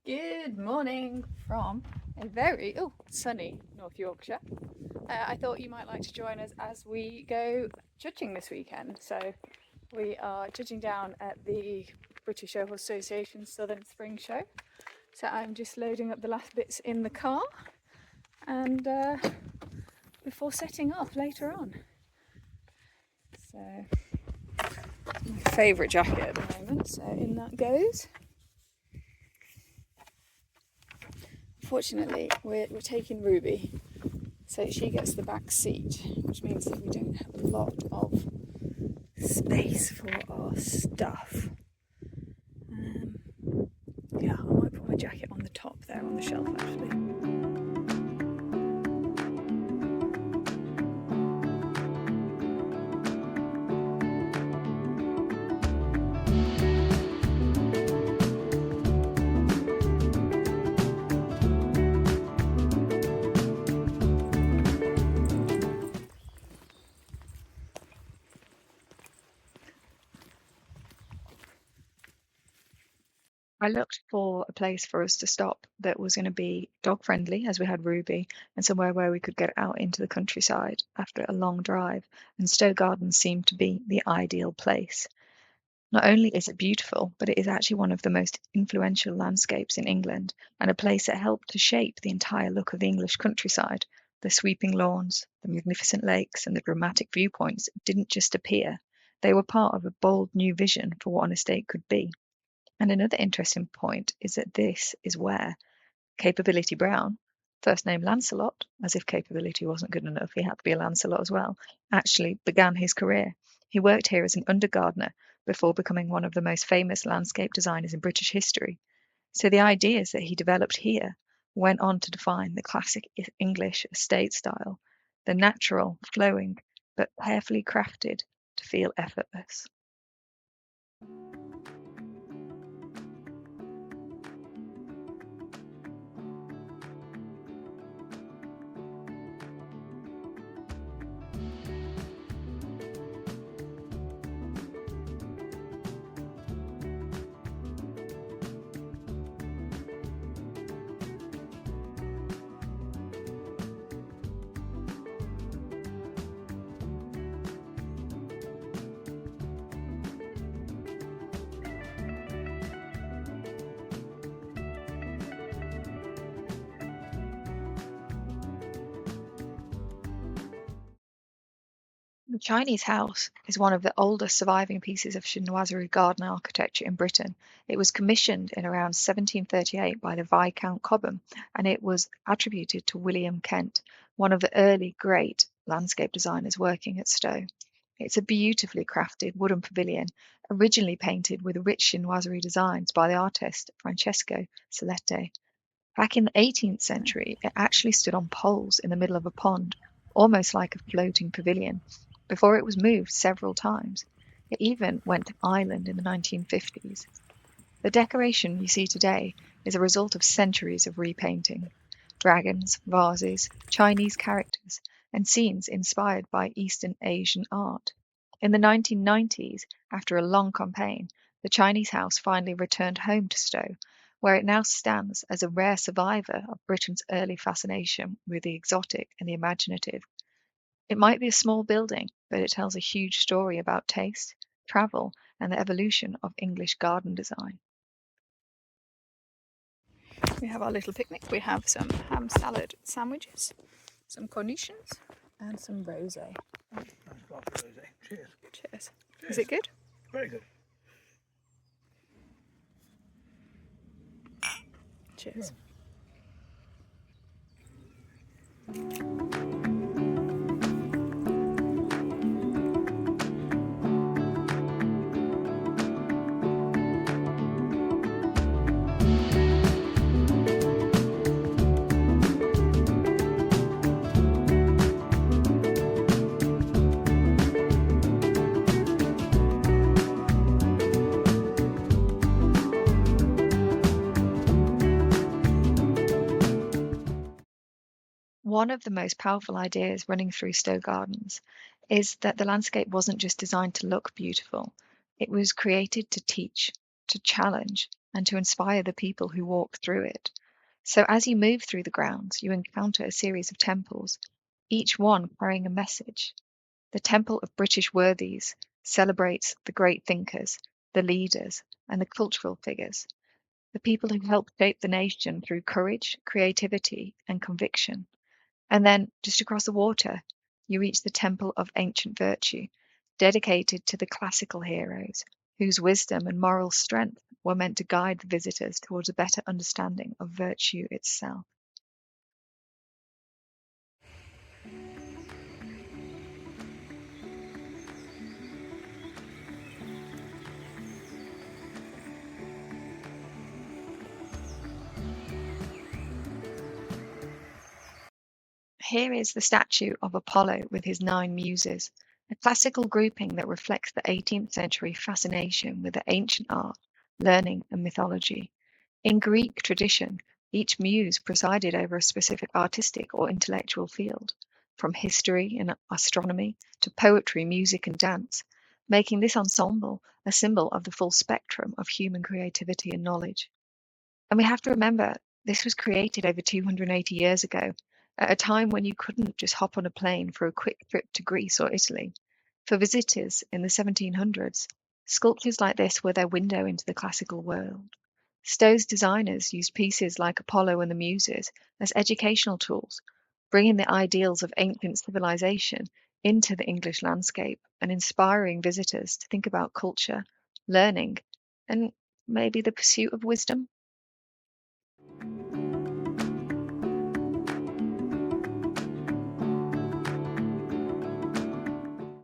Good morning from a very sunny North Yorkshire. I thought you might like to join us as we go judging this weekend. So we are judging down at the British Oval Association Southern Spring Show. So I'm just loading up the last bits in the car and before setting off later on. So my favourite jacket at the moment, so in that goes. Fortunately, we're taking Ruby, so she gets the back seat, which means that we don't have a lot of space for our stuff. Yeah, I might put my jacket on the top there on the shelf actually. I looked for a place for us to stop that was going to be dog friendly, as we had Ruby, and somewhere where we could get out into the countryside after a long drive. And Stowe Gardens seemed to be the ideal place. Not only is it beautiful, but it is actually one of the most influential landscapes in England and a place that helped to shape the entire look of the English countryside. The sweeping lawns, the magnificent lakes, and the dramatic viewpoints didn't just appear, they were part of a bold new vision for what an estate could be. And another interesting point is that this is where Capability Brown, first name Lancelot, as if capability wasn't good enough, he had to be a Lancelot as well, actually began his career. He worked here as an undergardener before becoming one of the most famous landscape designers in British history. So the ideas that he developed here went on to define the classic English estate style, the natural, flowing, but carefully crafted to feel effortless. The Chinese house is one of the oldest surviving pieces of chinoiserie garden architecture in Britain. It was commissioned in around 1738 by the Viscount Cobham, and it was attributed to William Kent, one of the early great landscape designers working at Stowe. It's a beautifully crafted wooden pavilion, originally painted with rich chinoiserie designs by the artist Francesco Saletti. Back in the 18th century, it actually stood on poles in the middle of a pond, almost like a floating pavilion, before it was moved several times. It even went to Ireland in the 1950s. The decoration you see today is a result of centuries of repainting. Dragons, vases, Chinese characters, and scenes inspired by Eastern Asian art. In the 1990s, after a long campaign, the Chinese house finally returned home to Stowe, where it now stands as a rare survivor of Britain's early fascination with the exotic and the imaginative. It might be a small building, but it tells a huge story about taste, travel, and the evolution of English garden design. We have our little picnic. We have some ham salad sandwiches, some cornichons, and some rosé. Nice glass of rosé. Cheers. Cheers. Is it good? Very good. Cheers. One of the most powerful ideas running through Stowe Gardens is that the landscape wasn't just designed to look beautiful, it was created to teach, to challenge, and to inspire the people who walk through it. So as you move through the grounds, you encounter a series of temples, each one carrying a message. The Temple of British Worthies celebrates the great thinkers, the leaders, and the cultural figures, the people who helped shape the nation through courage, creativity, and conviction. And then, just across the water, you reach the Temple of Ancient Virtue, dedicated to the classical heroes, whose wisdom and moral strength were meant to guide the visitors towards a better understanding of virtue itself. Here is the statue of Apollo with his 9 muses, a classical grouping that reflects the 18th century fascination with the ancient art, learning, and mythology. In Greek tradition, each muse presided over a specific artistic or intellectual field, from history and astronomy to poetry, music, and dance, making this ensemble a symbol of the full spectrum of human creativity and knowledge. And we have to remember, this was created over 280 years ago, at a time when you couldn't just hop on a plane for a quick trip to Greece or Italy. For visitors in the 1700s, sculptures like this were their window into the classical world. Stowe's designers used pieces like Apollo and the Muses as educational tools, bringing the ideals of ancient civilization into the English landscape and inspiring visitors to think about culture, learning, and maybe the pursuit of wisdom.